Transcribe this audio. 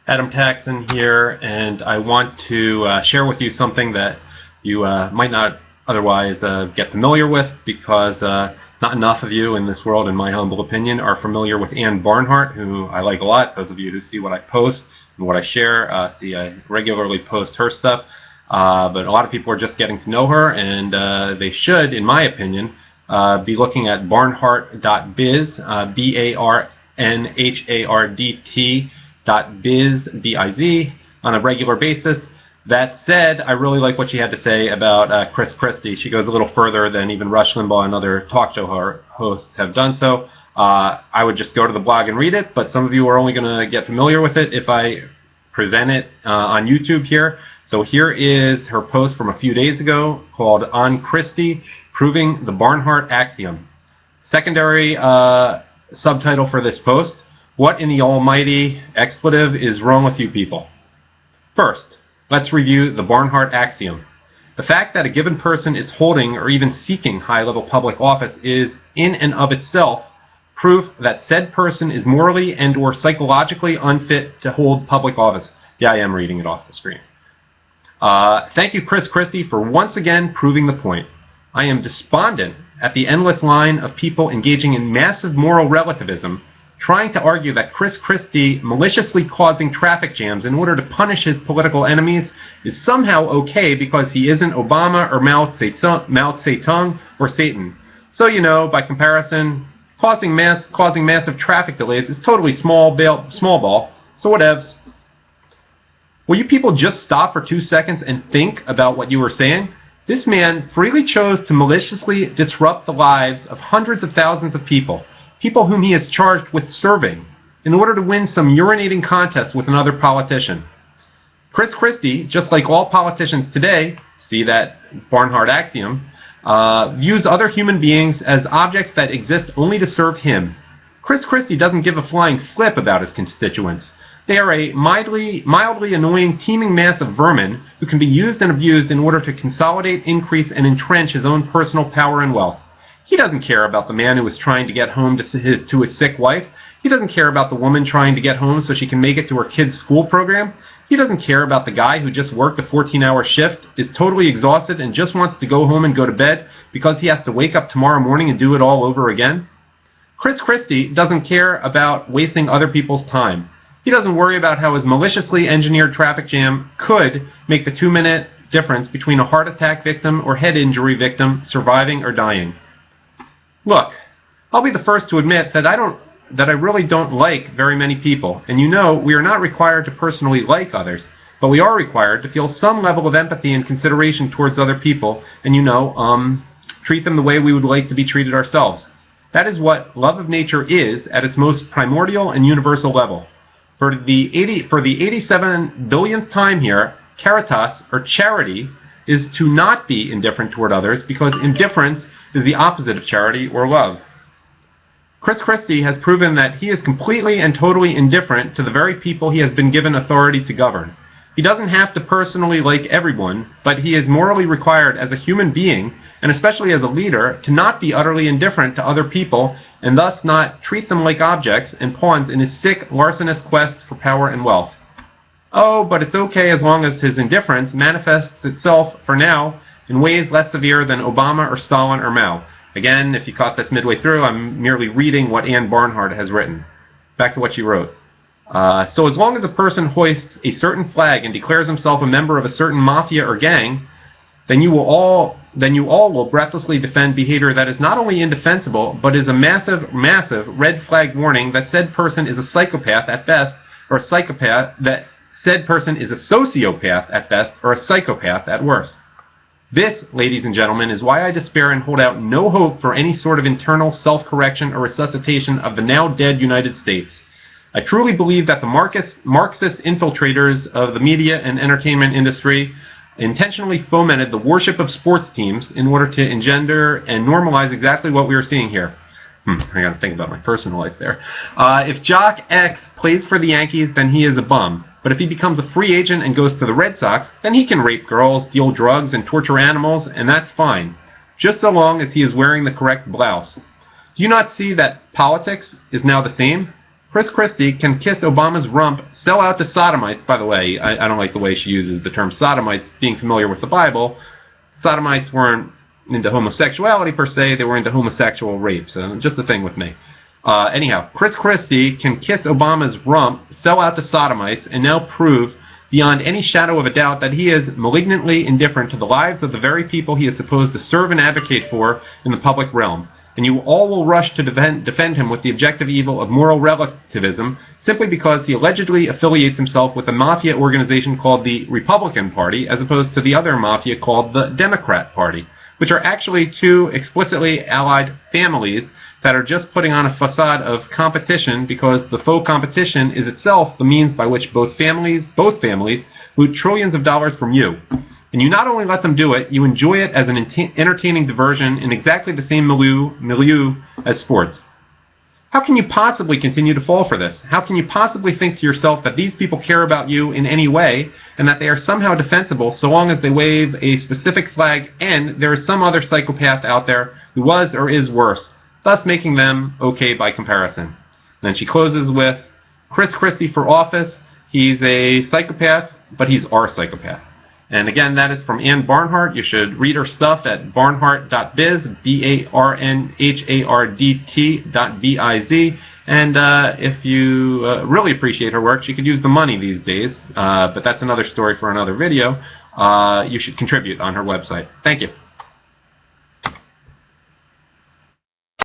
Adam Taxin here, and I want to share with you something that you might not otherwise get familiar with, because not enough of you in this world, in my humble opinion, are familiar with Ann Barnhardt, who I like a lot. Those of you who see what I post and what I share see I regularly post her stuff, but a lot of people are just getting to know her, and they should, in my opinion, be looking at barnhardt.biz, barnhardt.biz, B-I-Z, on a regular basis. That said, I really like what she had to say about Christie. She goes a little further than even Rush Limbaugh and other talk show hosts have done so. I would just go to the blog and read it, but some of you are only going to get familiar with it if I present it on YouTube here. So here is her post from a few days ago called On Christie, Proving the Barnhardt Axiom. Secondary subtitle for this post: What in the almighty expletive is wrong with you people? First, let's review the Barnhardt axiom. The fact that a given person is holding or even seeking high-level public office is, in and of itself, proof that said person is morally and or psychologically unfit to hold public office. Yeah, I am reading it off the screen. Thank you, Christie, for once again proving the point. I am despondent at the endless line of people engaging in massive moral relativism, trying to argue that Christie maliciously causing traffic jams in order to punish his political enemies is somehow okay because he isn't Obama or Mao Zedong or Satan. So, you know, by comparison, causing massive traffic delays is totally small ball, so whatevs. Will you people just stop for 2 seconds and think about what you were saying? This man freely chose to maliciously disrupt the lives of hundreds of thousands of people whom he is charged with serving, in order to win some urinating contest with another politician. Christie, just like all politicians today, see that Barnhardt axiom, views other human beings as objects that exist only to serve him. Christie doesn't give a flying flip about his constituents. They are a mildly annoying teeming mass of vermin who can be used and abused in order to consolidate, increase, and entrench his own personal power and wealth. He doesn't care about the man who is trying to get home to his sick wife. He doesn't care about the woman trying to get home so she can make it to her kid's school program. He doesn't care about the guy who just worked a 14-hour shift, is totally exhausted, and just wants to go home and go to bed because he has to wake up tomorrow morning and do it all over again. Christie doesn't care about wasting other people's time. He doesn't worry about how his maliciously engineered traffic jam could make the 2-minute difference between a heart attack victim or head injury victim surviving or dying. Look, I'll be the first to admit that I really don't like very many people, and you know we are not required to personally like others, but we are required to feel some level of empathy and consideration towards other people, and you know, treat them the way we would like to be treated ourselves. That is what love of nature is at its most primordial and universal level. For the 87 billionth time here, caritas, or charity, is to not be indifferent toward others, because indifference is the opposite of charity or love. Christie has proven that he is completely and totally indifferent to the very people he has been given authority to govern. He doesn't have to personally like everyone, but he is morally required as a human being, and especially as a leader, to not be utterly indifferent to other people, and thus not treat them like objects and pawns in his sick, larcenous quest for power and wealth. Oh, but it's okay as long as his indifference manifests itself, for now, in ways less severe than Obama or Stalin or Mao. Again, if you caught this midway through, I'm merely reading what Ann Barnhardt has written. Back to what she wrote. So as long as a person hoists a certain flag and declares himself a member of a certain mafia or gang, then you all will breathlessly defend behavior that is not only indefensible, but is a massive red flag warning that said person is a psychopath at best, or a psychopath, that said person is a sociopath at best, or a psychopath at worst. This, ladies and gentlemen, is why I despair and hold out no hope for any sort of internal self-correction or resuscitation of the now dead United States. I truly believe that the Marxist infiltrators of the media and entertainment industry intentionally fomented the worship of sports teams in order to engender and normalize exactly what we are seeing here. I gotta think about my personal life there. If Jock X plays for the Yankees, then he is a bum. But if he becomes a free agent and goes to the Red Sox, then he can rape girls, deal drugs, and torture animals, and that's fine, just so long as he is wearing the correct blouse. Do you not see that politics is now the same? Chris Christie can kiss Obama's rump, sell out to sodomites. By the way, I don't like the way she uses the term sodomites, being familiar with the Bible. Sodomites weren't into homosexuality per se, they were into homosexual rape, so just the thing with me. Anyhow, Chris Christie can kiss Obama's rump, sell out to sodomites, and now prove beyond any shadow of a doubt that he is malignantly indifferent to the lives of the very people he is supposed to serve and advocate for in the public realm. And you all will rush to defend him with the objective evil of moral relativism simply because he allegedly affiliates himself with a mafia organization called the Republican Party as opposed to the other mafia called the Democrat Party, which are actually two explicitly allied families that are just putting on a facade of competition because the faux competition is itself the means by which both families loot trillions of dollars from you. And you not only let them do it, you enjoy it as an entertaining diversion in exactly the same milieu as sports. How can you possibly continue to fall for this? How can you possibly think to yourself that these people care about you in any way and that they are somehow defensible so long as they wave a specific flag and there is some other psychopath out there who was or is worse, thus making them okay by comparison? And then she closes with, Chris Christie for office, he's a psychopath, but he's our psychopath. And again, that is from Ann Barnhardt. You should read her stuff at barnhardt.biz, barnhardt.biz. And if you really appreciate her work, she could use the money these days, but that's another story for another video. You should contribute on her website. Thank you.